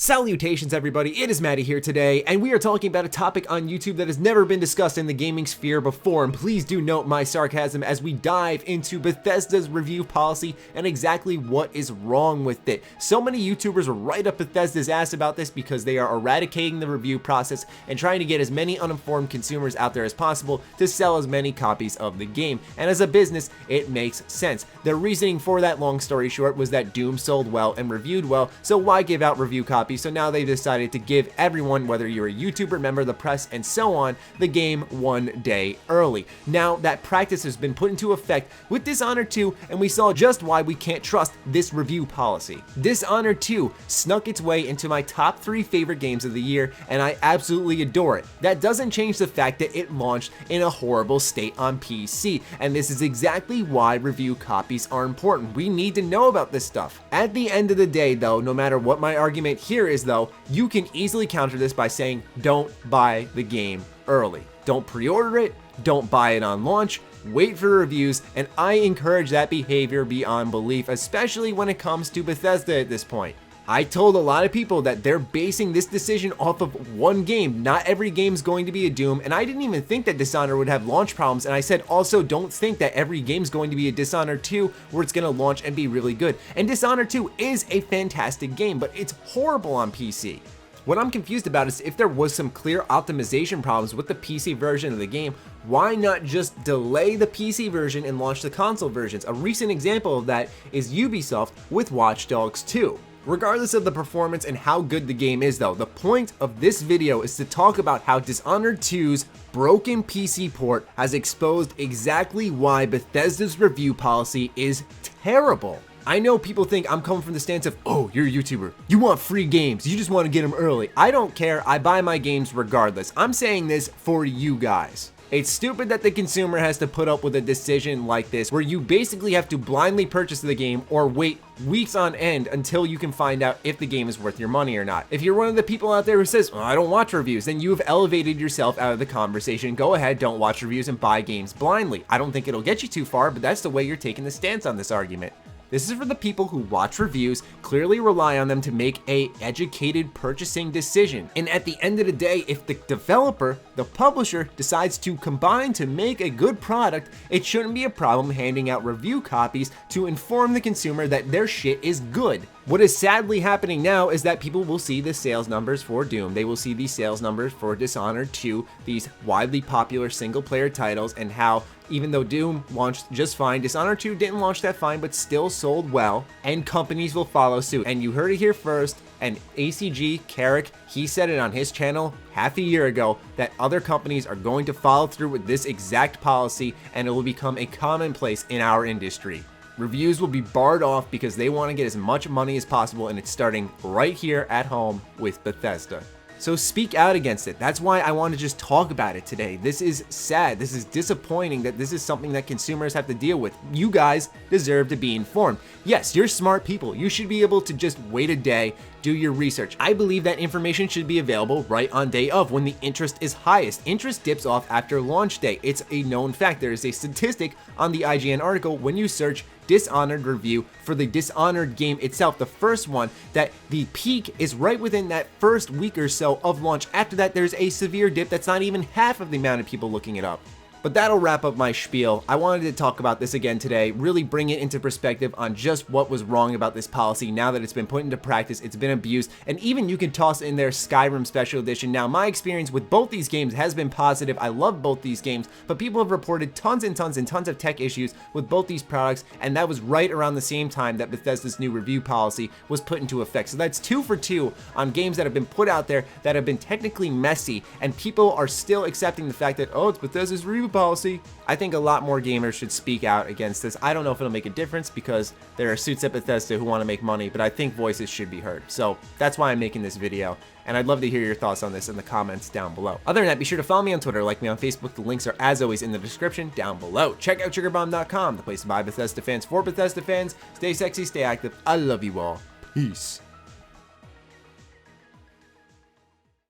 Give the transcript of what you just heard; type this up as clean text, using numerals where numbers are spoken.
Salutations everybody, it is Maddie here today, and we are talking about a topic on YouTube that has never been discussed in the gaming sphere before, and please do note my sarcasm as we dive into Bethesda's review policy and exactly what is wrong with it. So many YouTubers are right up Bethesda's ass about this because they are eradicating the review process and trying to get as many uninformed consumers out there as possible to sell as many copies of the game, and as a business, it makes sense. Their reasoning for that, long story short, was that Doom sold well and reviewed well, so why give out review copies? So now they've decided to give everyone, whether you're a YouTuber, member of the press, and so on, the game 1 day early. Now that practice has been put into effect with Dishonored 2, and we saw just why we can't trust this review policy. Dishonored 2 snuck its way into my top 3 favorite games of the year, and I absolutely adore it. That doesn't change the fact that it launched in a horrible state on PC, and this is exactly why review copies are important. We need to know about this stuff. At the end of the day though, no matter what my argument here is though, you can easily counter this by saying don't buy the game early. Don't pre-order it, don't buy it on launch, wait for reviews, and I encourage that behavior beyond belief, especially when it comes to Bethesda at this point. I told a lot of people that they're basing this decision off of one game. Not every game's going to be a Doom, and I didn't even think that Dishonored would have launch problems, and I said also don't think that every game's going to be a Dishonored 2 where it's going to launch and be really good. And Dishonored 2 is a fantastic game, but it's horrible on PC. What I'm confused about is if there was some clear optimization problems with the PC version of the game, why not just delay the PC version and launch the console versions? A recent example of that is Ubisoft with Watch Dogs 2. Regardless of the performance and how good the game is though, the point of this video is to talk about how Dishonored 2's broken PC port has exposed exactly why Bethesda's review policy is terrible. I know people think I'm coming from the stance of, oh, you're a YouTuber, you want free games, you just want to get them early. I don't care, I buy my games regardless. I'm saying this for you guys. It's stupid that the consumer has to put up with a decision like this where you basically have to blindly purchase the game or wait weeks on end until you can find out if the game is worth your money or not. If you're one of the people out there who says, well, I don't watch reviews, then you've elevated yourself out of the conversation. Go ahead, don't watch reviews and buy games blindly. I don't think it'll get you too far, but that's the way you're taking the stance on this argument. This is for the people who watch reviews, clearly rely on them to make a educated purchasing decision. And at the end of the day, if the developer, the publisher, decides to combine to make a good product, it shouldn't be a problem handing out review copies to inform the consumer that their shit is good. What is sadly happening now is that people will see the sales numbers for Doom, they will see the sales numbers for Dishonored 2, these widely popular single player titles, and how even though Doom launched just fine, Dishonored 2 didn't launch that fine but still sold well, and companies will follow suit. And you heard it here first, and ACG, Carrick, he said it on his channel half a year ago that other companies are going to follow through with this exact policy and it will become a commonplace in our industry. Reviews will be barred off because they want to get as much money as possible, and it's starting right here at home with Bethesda. So speak out against it. That's why I want to just talk about it today. This is sad. This is disappointing that this is something that consumers have to deal with. You guys deserve to be informed. Yes, you're smart people. You should be able to just wait a day, do your research. I believe that information should be available right on day of when the interest is highest. Interest dips off after launch day. It's a known fact. There is a statistic on the IGN article when you search Dishonored review for the Dishonored game itself, the first one, that the peak is right within that first week or so of launch. After that, there's a severe dip that's not even half of the amount of people looking it up. But that'll wrap up my spiel. I wanted to talk about this again today, really bring it into perspective on just what was wrong about this policy now that it's been put into practice, it's been abused, and even you can toss in there Skyrim Special Edition. Now, my experience with both these games has been positive. I love both these games, but people have reported tons and tons and tons of tech issues with both these products, and that was right around the same time that Bethesda's new review policy was put into effect. So that's 2 for 2 on games that have been put out there that have been technically messy, and people are still accepting the fact that, oh, it's Bethesda's review policy. I think a lot more gamers should speak out against this. I don't know if it'll make a difference because there are suits at Bethesda who want to make money, but I think voices should be heard. So that's why I'm making this video, and I'd love to hear your thoughts on this in the comments down below. Other than that, be sure to follow me on Twitter, like me on Facebook. The links are as always in the description down below. Check out triggerbomb.com, the place to buy Bethesda fans for Bethesda fans. Stay sexy, stay active. I love you all. Peace.